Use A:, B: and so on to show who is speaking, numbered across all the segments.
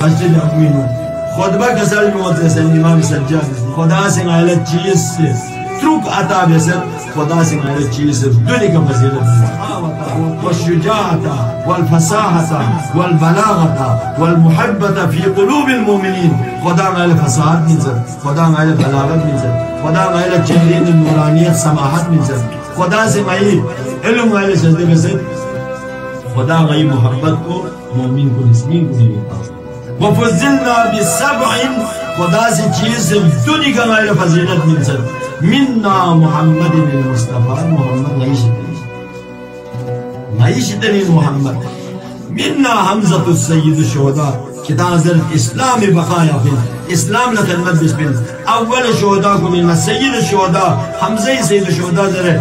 A: مسجد أبوينو خطبة كسر الموت الإمام سجاد خدا سين على تشيس تروك أتى بيسر خدا سين على تشيس دنيا كفزيلة والشجاعة والفصاحة والبلاغة والمحبة في قلوب المؤمنين خدا على فصاحة منزل خدا على بلاغة منزل خدا على جلين النورانية سماحة منزل خدا سين على علم على سجد بيسر خدا على محبته مؤمن كل اسمين كل وفزلنا بسبع خداز چیز دنیا کا غیر فضیلت منزل منا محمد المصطفى محمد نعيشتني محمد منا حمزة السيد الشهداء كتاب زر الإسلام بقايا فين إسلام لخدمت بسبيل أول شهداء كنا سيد الشهداء حمزة سيد الشهداء زر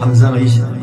A: حمزة نعيشتني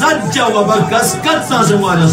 A: زج وبكس كتنا سمارس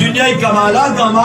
A: dünya kemalat ama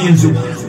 A: binsu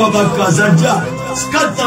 A: وبكى زج كتنا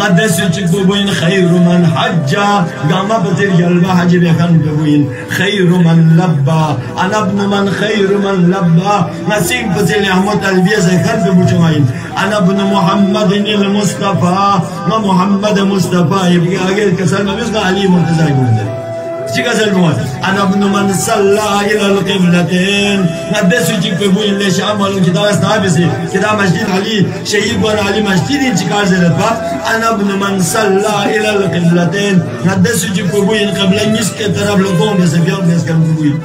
A: قدس بوين خير من حجا قام بطير يلبا حج بكن بوين خير من لبى انا ابن من خير من لبى نسيب بطير احمد البيز كن بوجمعين انا ابن محمد المصطفى ما محمد مصطفى يبقى اجل كسر ما بيسقى علي مرتضى يقول أنا ابن من صلى إلى القبلتين قدس يجيك بوين ليش عملوا كده استعبسي كده مسجد علي شهيد بن علي مسجد انتقال زلفا أنا ابن من صلى إلى القبلتين قدس يجيك بوين قبل نسك تراب لقوم بسفيان بسكن بوين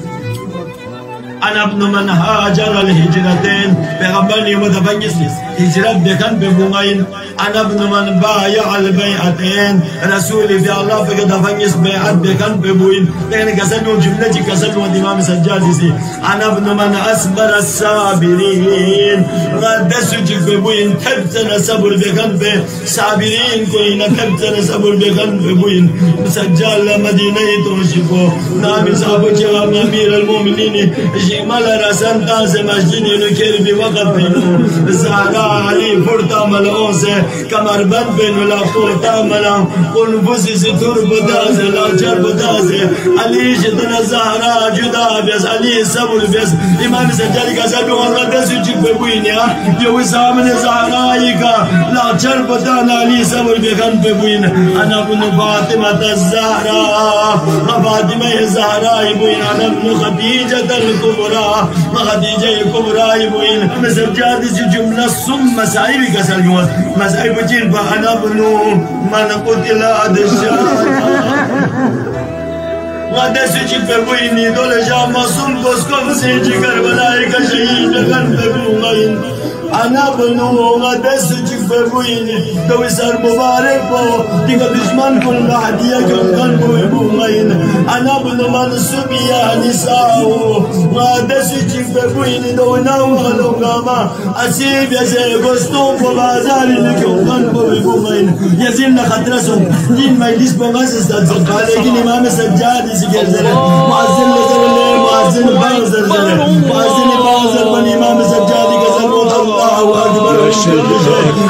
A: أنا ابن من هاجر الهجرتين بغبني مدفنسي هجرت بكن ببوغين أنا ابن من بايع البيعتين رسولي في الله فقد فنس بيعت بكن ببوين لكن كسلوا جملة كسلوا الإمام سجادسي أنا ابن من أصبر الصابرين قدس يجيك ببوين تبتنا صبر بكن بصابرين كوين تبتنا صبر بكن ببوين سجال مدينة تنشفو نامي صاحب جواب أمير المؤمنين جمال رسان تاز مسجد نكير بوقت بينو زهرا علي فرطا ملعون سے کمر بند بینو لا فرطا ملعون قنفوسی سے تور بداز لا چر بداز علی شدنا زهرا جدا بیس علی صبر بیس امام سجاری کا سبی غرد سجک ببوینیا یو سامن زهرا ایکا لا چر بدان علی صبر بکن ببوین انا ابن فاطمة الزهرا فاطمة الزهرا بوین انا ابن خدیجة الكبرى خديجة الكبرى يبوين مسجاد سي جملة ثم مسائب كسر يوم مسائب جيل أنا ابن من قتل هذا الشهر غدا سجد بويني دول جام ثم بسكم سيجي كربلاء كشهيد كان بوين أنا ابن غدا سجد بويني دو سر مبارك بو ديك دشمن كل هدية كان بوين أنا ابن من سبيا نساء غدا سجد بويني دو ناو غلوغاما أسيب يزي غستون ببازار كان بوين يزين خطرسون دين مجلس بغاز استاذ قال لكن إمام سجاد سجد معزم لزر باذن بازر باذن بازر من امام سجادي غزل موت الله اكبر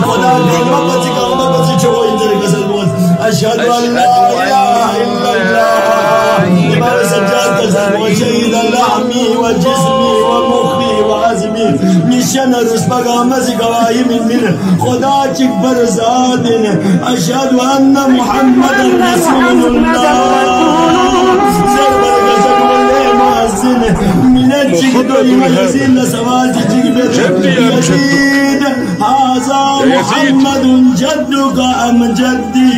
A: خدا محبت کا محبت چھو اندر غزل موت اشهد ان لا اله الا الله امام سجاد غزل موت شهيد لحمي وجسمي ومخي وعزمي نشان رسبگا مزگوائی من خدا چکبر زادن اشهد ان محمد رسول الله من الجهد والمهزين لسوات جبت يزيد هذا محمد جدك أم جدي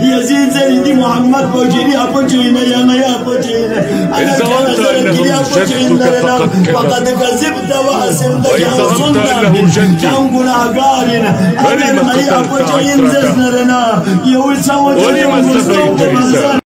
A: يزيد زيدي محمد بوجيني أبوجينا يا أبوجينا أنا كان زيدي أبوجينا لنا فقد كذبت وأسمت يا صندوق كم غناغارنا أنا ما أبوجين ززنا لنا يوسف